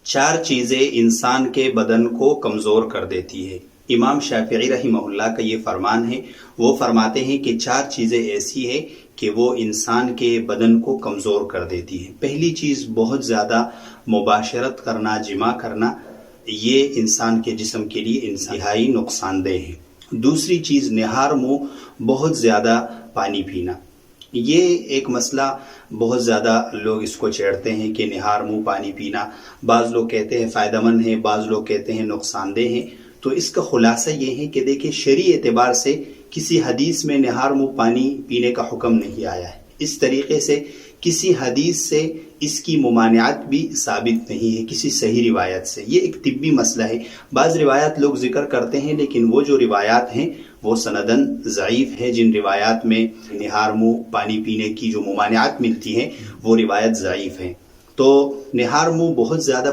چار چیزیں انسان کے بدن کو کمزور کر دیتی ہے۔ امام شافعی رحمہ اللہ کا یہ فرمان ہے، وہ فرماتے ہیں کہ چار چیزیں ایسی ہیں کہ وہ انسان کے بدن کو کمزور کر دیتی ہے۔ پہلی چیز بہت زیادہ مباشرت کرنا، جماع کرنا، یہ انسان کے جسم کے لیے انتہائی نقصان دہ ہے۔ دوسری چیز نہار منہ بہت زیادہ پانی پینا، یہ ایک مسئلہ بہت زیادہ لوگ اس کو چھیڑتے ہیں کہ نہار منہ پانی پینا، بعض لوگ کہتے ہیں فائدہ مند ہے، بعض لوگ کہتے ہیں نقصان دہ ہے۔ تو اس کا خلاصہ یہ ہے کہ دیکھیں شرعی اعتبار سے کسی حدیث میں نہار منہ پانی پینے کا حکم نہیں آیا ہے۔ اس طریقے سے کسی حدیث سے اس کی ممانعت بھی ثابت نہیں ہے کسی صحیح روایت سے۔ یہ ایک طبی مسئلہ ہے، بعض روایات لوگ ذکر کرتے ہیں لیکن وہ جو روایات ہیں وہ سندن ضعیف ہے۔ جن روایات میں نہار منہ پانی پینے کی جو ممانعت ملتی ہے وہ روایت ضعیف ہیں۔ تو نہار منہ بہت زیادہ